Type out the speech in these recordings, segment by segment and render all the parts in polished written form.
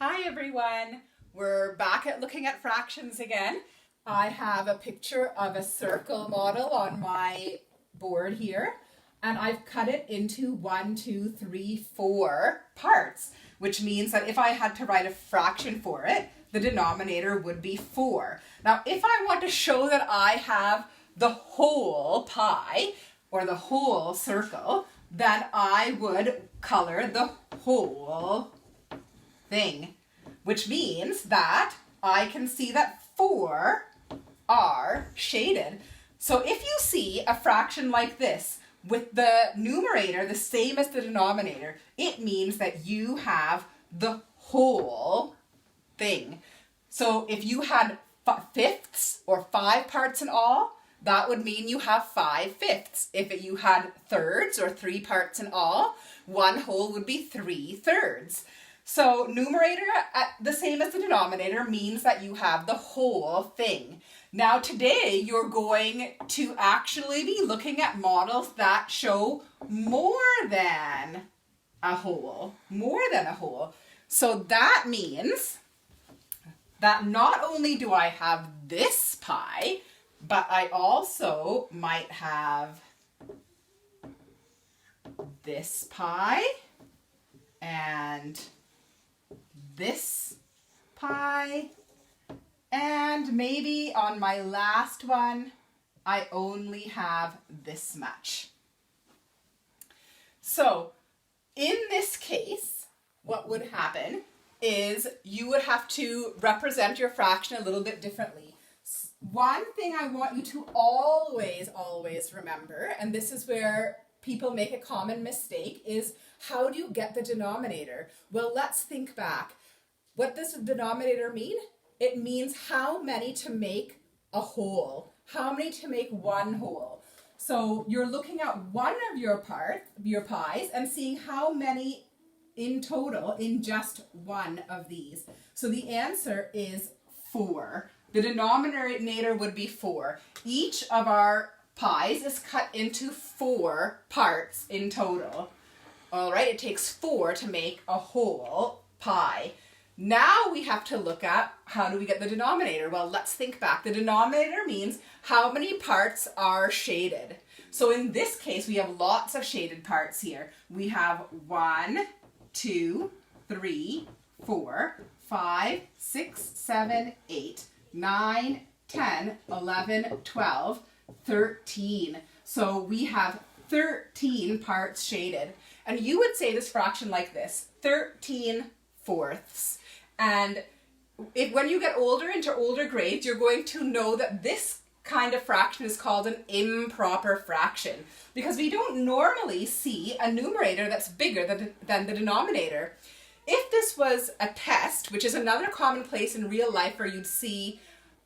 Hi everyone, we're back at looking at fractions again. I have a picture of a circle model on my board here, and I've cut it into 1, 2, 3, 4 parts, which means that if I had to write a fraction for it, the denominator would be 4. Now, if I want to show that I have the whole pie or the whole circle, then I would color the whole thing, which means that I can see that 4 are shaded. So if you see a fraction like this with the numerator the same as the denominator, it means that you have the whole thing. So if you had fifths or 5 parts in all, that would mean you have 5 fifths. If you had thirds or 3 parts in all, 1 whole would be 3 thirds. So numerator the same as the denominator means that you have the whole thing. Now today you're going to actually be looking at models that show more than a whole. So that means that not only do I have this pie, but I also might have this pie and this pie, and maybe on my last one I only have this much. So in this case, what would happen is you would have to represent your fraction a little bit differently. One thing I want you to always remember, and this is where people make a common mistake, is how do you get the denominator? Well, let's think back. What does the denominator mean? It means how many to make a whole, how many to make one whole. So you're looking at one of your pies, and seeing how many in total in just one of these. So the answer is 4. The denominator would be 4. Each of our pies is cut into 4 parts in total. All right, it takes 4 to make a whole pie. Now we have to look at how do we get the denominator? Well, let's think back. The denominator means how many parts are shaded. So in this case, we have lots of shaded parts here. We have 1, 2, 3, 4, 5, 6, 7, 8, 9, 10, 11, 12, 13. So we have 13 parts shaded. And you would say this fraction like this, 13 fourths. And when you get older into older grades, you're going to know that this kind of fraction is called an improper fraction, because we don't normally see a numerator that's bigger than the denominator. If this was a test, which is another common place in real life where you'd see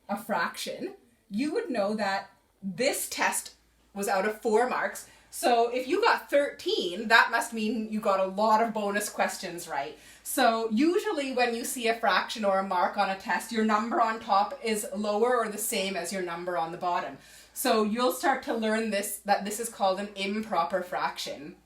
a fraction, you would know that this test was out of 4 marks. So if you got 13, that must mean you got a lot of bonus questions right. So usually when you see a fraction or a mark on a test, your number on top is lower or the same as your number on the bottom. So you'll start to learn that this is called an improper fraction.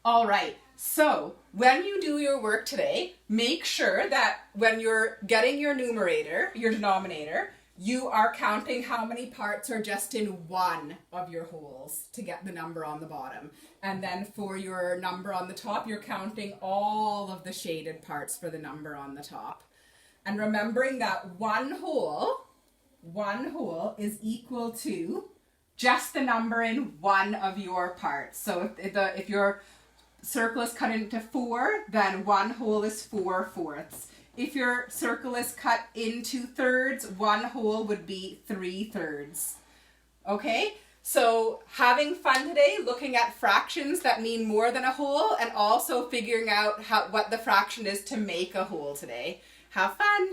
All right, so when you do your work today, make sure that when you're getting your numerator, your denominator, you are counting how many parts are just in one of your wholes to get the number on the bottom. And then for your number on the top, you're counting all of the shaded parts for the number on the top. And remembering that one whole is equal to just the number in one of your parts. So if your circle is cut into 4, then 1 whole is 4 fourths. If your circle is cut into thirds, 1 whole would be 3 thirds. Okay, so having fun today looking at fractions that mean more than a whole, and also figuring out what the fraction is to make a whole today. Have fun!